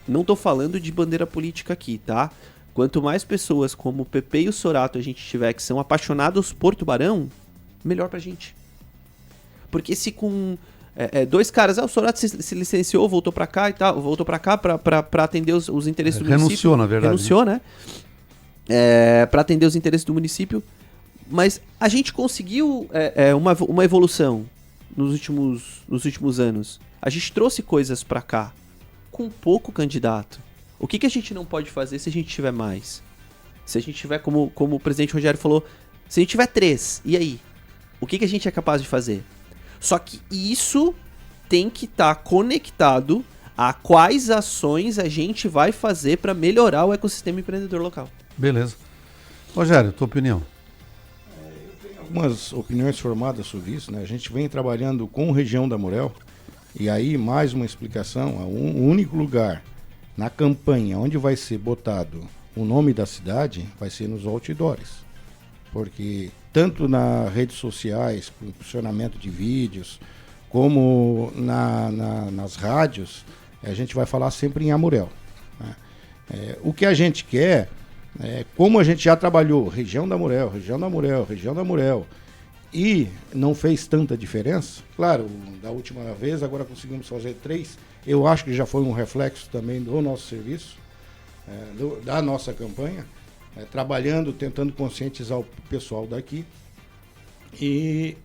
Speaker 3: não tô falando de bandeira política aqui, tá? Quanto mais pessoas como o Pepe e o Sorato a gente tiver que são apaixonados por Tubarão, melhor pra gente. Porque se com dois caras, o Sorato se licenciou, voltou pra cá e tal, voltou pra cá pra atender os interesses do município.
Speaker 2: Renunciou, na verdade.
Speaker 3: Renunciou, né? Para atender os interesses do município, mas a gente conseguiu uma evolução nos últimos anos. A gente trouxe coisas para cá com pouco candidato. O que a gente não pode fazer se a gente tiver mais? Se a gente tiver, como o presidente Rogério falou, se a gente tiver 3, e aí? O que a gente é capaz de fazer? Só que isso tem que estar conectado a quais ações a gente vai fazer para melhorar o ecossistema empreendedor local.
Speaker 2: Beleza. Rogério, tua opinião?
Speaker 1: Eu tenho algumas opiniões formadas sobre isso, né? A gente vem trabalhando com região da Amurel, e aí mais uma explicação, o único lugar na campanha onde vai ser botado o nome da cidade vai ser nos outdoors, porque tanto nas redes sociais, com impulsionamento de vídeos, como nas rádios, a gente vai falar sempre em Amurel, né? O que a gente quer, como a gente já trabalhou região da Amurel, e não fez tanta diferença, claro, da última vez agora conseguimos fazer 3, eu acho que já foi um reflexo também do nosso serviço, da nossa campanha, trabalhando, tentando conscientizar o pessoal daqui, e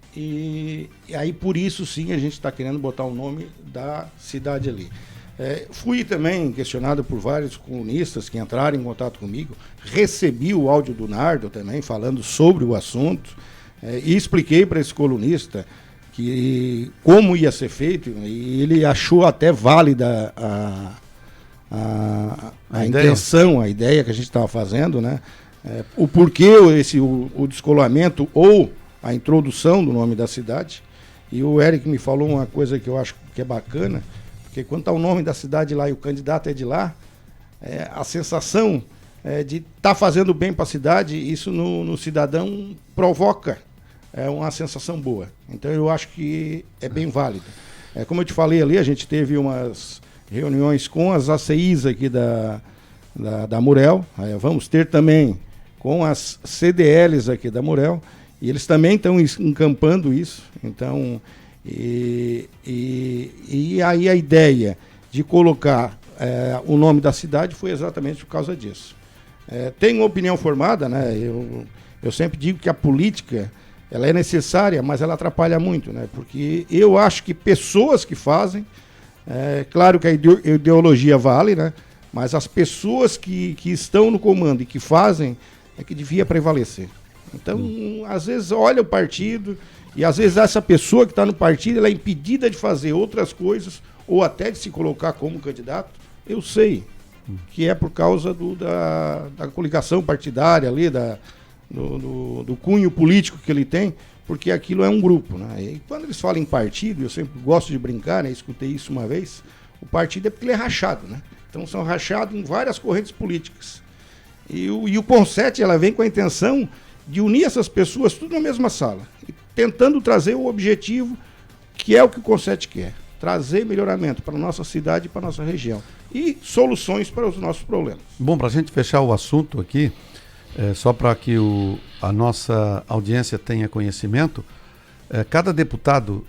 Speaker 1: aí por isso sim a gente está querendo botar o nome da cidade ali. Fui também questionado por vários colunistas que entraram em contato comigo, recebi o áudio do Nardo também falando sobre o assunto, e expliquei para esse colunista que como ia ser feito, e ele achou até válida a intenção, a ideia que a gente estava fazendo, né? O porquê o descolamento ou a introdução do nome da cidade. E o Eric me falou uma coisa que eu acho que é bacana, porque quando está o nome da cidade lá e o candidato é de lá, a sensação de estar fazendo bem para a cidade, isso no cidadão provoca uma sensação boa. Então eu acho que é bem válido. Como eu te falei ali, a gente teve umas reuniões com as ACIs aqui da Amurel, vamos ter também com as CDLs aqui da Amurel, e eles também estão encampando isso. Então, e aí a ideia de colocar o nome da cidade foi exatamente por causa disso. Tenho uma opinião formada, né? Eu sempre digo que a política ela é necessária, mas ela atrapalha muito, né? Porque eu acho que pessoas que fazem, claro que a ideologia vale, né? Mas as pessoas que estão no comando e que fazem é que devia prevalecer. Então, às vezes, olha o partido e às vezes essa pessoa que está no partido ela é impedida de fazer outras coisas ou até de se colocar como candidato. Eu sei que é por causa da coligação partidária ali, do cunho político que ele tem, porque aquilo é um grupo, né? E quando eles falam em partido, eu sempre gosto de brincar, né? Escutei isso uma vez, o partido é porque ele é rachado, né? Então são rachados em várias correntes políticas. E o Conset, ela vem com a intenção de unir essas pessoas tudo na mesma sala, tentando trazer o objetivo que é o que o Conset quer, trazer melhoramento para a nossa cidade e para a nossa região. E soluções para os nossos problemas.
Speaker 2: Bom, para a gente fechar o assunto aqui, só para que a nossa audiência tenha conhecimento, cada deputado,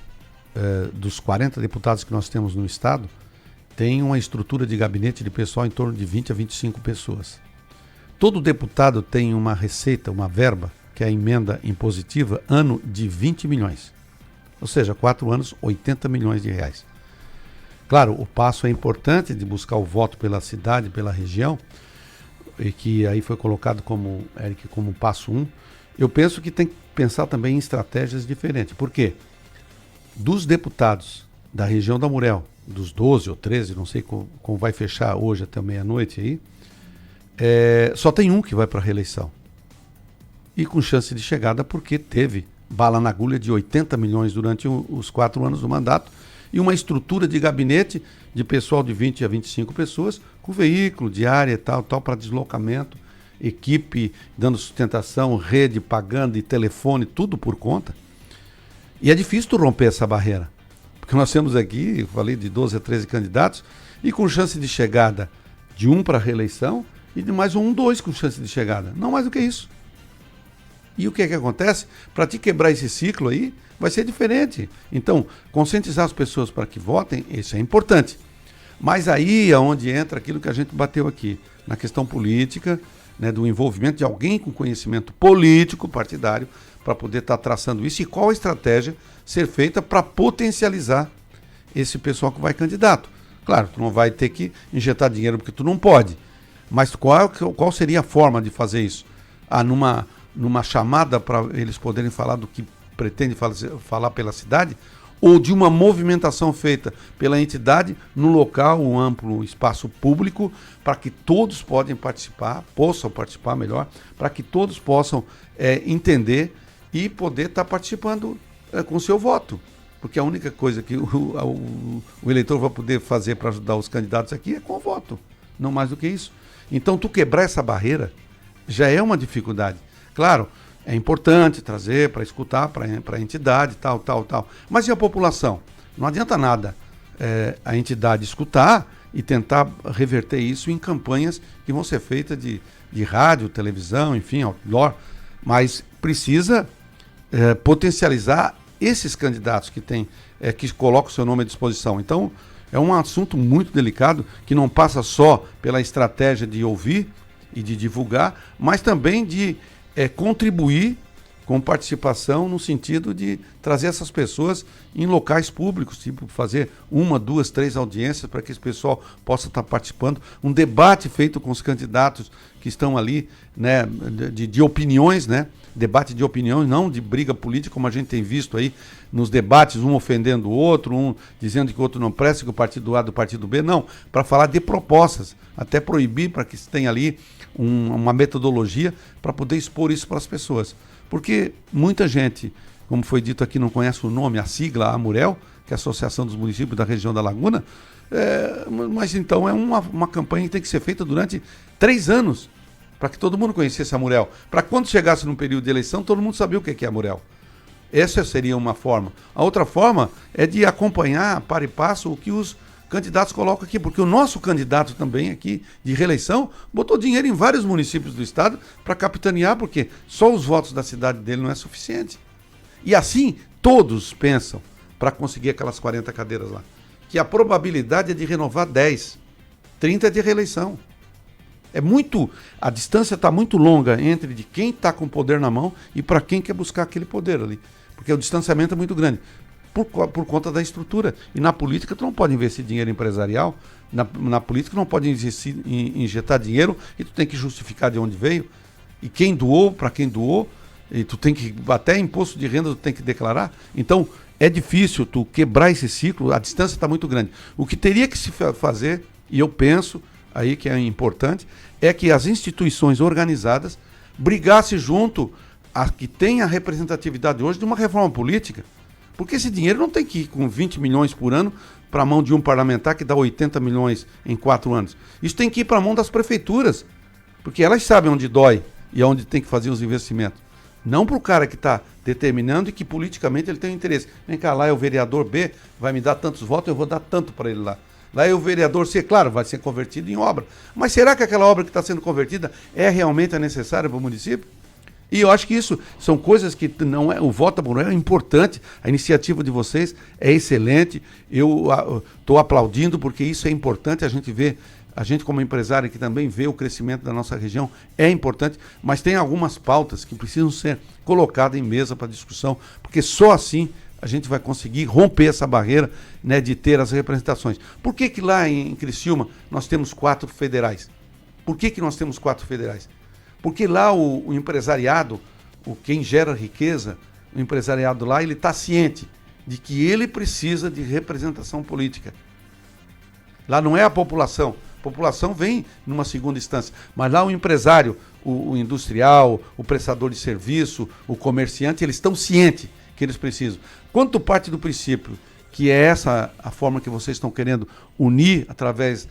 Speaker 2: dos 40 deputados que nós temos no estado, tem uma estrutura de gabinete de pessoal em torno de 20 a 25 pessoas. Todo deputado tem uma receita, uma verba, que é a emenda impositiva, ano de 20 milhões. Ou seja, 4 anos, 80 milhões de reais. Claro, o passo é importante de buscar o voto pela cidade, pela região, e que aí foi colocado como, Eric, como passo 1. Eu penso que tem que pensar também em estratégias diferentes. Por quê? Dos deputados da região da Murel, dos 12 ou 13, não sei como vai fechar hoje até meia-noite aí, só tem um que vai para a reeleição. E com chance de chegada porque teve bala na agulha de 80 milhões durante os 4 anos do mandato e uma estrutura de gabinete de pessoal de 20 a 25 pessoas, com veículo, diária e tal para deslocamento, equipe dando sustentação, rede pagando e telefone, tudo por conta. E é difícil tu romper essa barreira, porque nós temos aqui, eu falei de 12 a 13 candidatos, e com chance de chegada de um para a reeleição e de mais 2 com chance de chegada. Não mais do que isso. E o que é que acontece? Para te quebrar esse ciclo aí, vai ser diferente. Então, conscientizar as pessoas para que votem, isso é importante. Mas aí é onde entra aquilo que a gente bateu aqui, na questão política, né, do envolvimento de alguém com conhecimento político, partidário, para poder estar traçando isso e qual a estratégia ser feita para potencializar esse pessoal que vai candidato. Claro, tu não vai ter que injetar dinheiro porque tu não pode, mas qual seria a forma de fazer isso? Numa chamada para eles poderem falar do que pretende falar pela cidade, ou de uma movimentação feita pela entidade no local, um amplo espaço público, para que todos possam participar melhor, para que todos possam entender e poder estar participando com o seu voto. Porque a única coisa que o eleitor vai poder fazer para ajudar os candidatos aqui é com o voto, não mais do que isso. Então, tu quebrar essa barreira já é uma dificuldade. Claro, é importante trazer para escutar para a entidade, tal. Mas e a população? Não adianta nada a entidade escutar e tentar reverter isso em campanhas que vão ser feitas de rádio, televisão, enfim, outdoor. Mas precisa potencializar esses candidatos que colocam o seu nome à disposição. Então, é um assunto muito delicado que não passa só pela estratégia de ouvir e de divulgar, mas também de contribuir com participação no sentido de trazer essas pessoas em locais públicos, tipo fazer 1, 2, 3 audiências para que esse pessoal possa estar participando, um debate feito com os candidatos que estão ali, né, de opiniões, né, debate de opiniões, não de briga política, como a gente tem visto aí nos debates, um ofendendo o outro, um dizendo que o outro não presta, que o partido A do partido B, não, para falar de propostas, até proibir para que se tenha ali uma metodologia para poder expor isso para as pessoas. Porque muita gente, como foi dito aqui, não conhece o nome, a sigla AMUREL, que é a Associação dos Municípios da Região da Laguna, mas então é uma campanha que tem que ser feita durante 3 anos, para que todo mundo conhecesse a AMUREL. Para quando chegasse num período de eleição, todo mundo sabia o que é a AMUREL. Essa seria uma forma. A outra forma é de acompanhar, para e passo, o que os candidatos colocam aqui, porque o nosso candidato também aqui de reeleição botou dinheiro em vários municípios do estado para capitanear, porque só os votos da cidade dele não é suficiente. E assim todos pensam para conseguir aquelas 40 cadeiras lá, que a probabilidade é de renovar 10, 30 é de reeleição. A distância está muito longa entre de quem está com o poder na mão e para quem quer buscar aquele poder ali, porque o distanciamento é muito grande. Por conta da estrutura. E na política tu não pode investir dinheiro empresarial, na política tu não pode injetar dinheiro e tu tem que justificar de onde veio. E quem doou, para quem doou, e tu tem que, até imposto de renda tu tem que declarar. Então é difícil tu quebrar esse ciclo, a distância está muito grande. O que teria que se fazer, e eu penso aí que é importante, é que as instituições organizadas brigassem junto a que tem a representatividade hoje de uma reforma política. Porque esse dinheiro não tem que ir com 20 milhões por ano para a mão de um parlamentar que dá 80 milhões em 4 anos. Isso tem que ir para a mão das prefeituras, porque elas sabem onde dói e onde tem que fazer os investimentos. Não para o cara que está determinando e que politicamente ele tem um interesse. Vem cá, lá é o vereador B, vai me dar tantos votos, eu vou dar tanto para ele lá. Lá é o vereador C, claro, vai ser convertido em obra. Mas será que aquela obra que está sendo convertida é realmente a necessária para o município? E eu acho que isso são coisas que não é. O voto é importante, a iniciativa de vocês é excelente. Eu estou aplaudindo porque isso é importante. A gente como empresário que também vê o crescimento da nossa região é importante, mas tem algumas pautas que precisam ser colocadas em mesa para discussão, porque só assim a gente vai conseguir romper essa barreira, né, de ter as representações. Por que lá em Criciúma nós temos 4 federais? Por que nós temos 4 federais? Porque lá o empresariado, quem gera riqueza, o empresariado lá, ele está ciente de que ele precisa de representação política. Lá não é a população. A população vem numa segunda instância. Mas lá o empresário, o industrial, o prestador de serviço, o comerciante, eles estão cientes que eles precisam. Quanto parte do princípio, que é essa a forma que vocês estão querendo unir através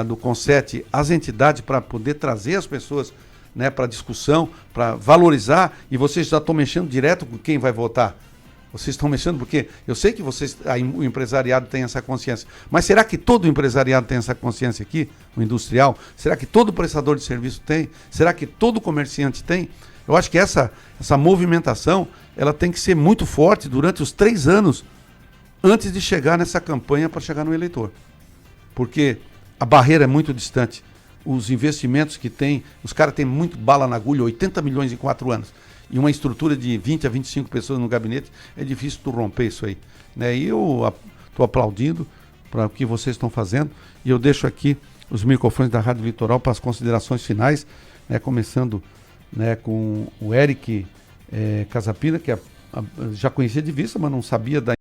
Speaker 2: do CONCET as entidades para poder trazer as pessoas, né, para discussão, para valorizar, e vocês já estão mexendo direto com quem vai votar. Vocês estão mexendo porque eu sei que o empresariado tem essa consciência, mas será que todo empresariado tem essa consciência aqui, o industrial? Será que todo prestador de serviço tem? Será que todo comerciante tem? Eu acho que essa movimentação ela tem que ser muito forte durante os 3 anos antes de chegar nessa campanha para chegar no eleitor. Porque a barreira é muito distante. Os investimentos que tem, os caras têm muito bala na agulha, 80 milhões em 4 anos. E uma estrutura de 20 a 25 pessoas no gabinete, é difícil tu romper isso aí. Né? E eu estou aplaudindo para o que vocês estão fazendo. E eu deixo aqui os microfones da Rádio Litoral para as considerações finais, né? Começando, né, com o Eric Casapina, que já conhecia de vista, mas não sabia da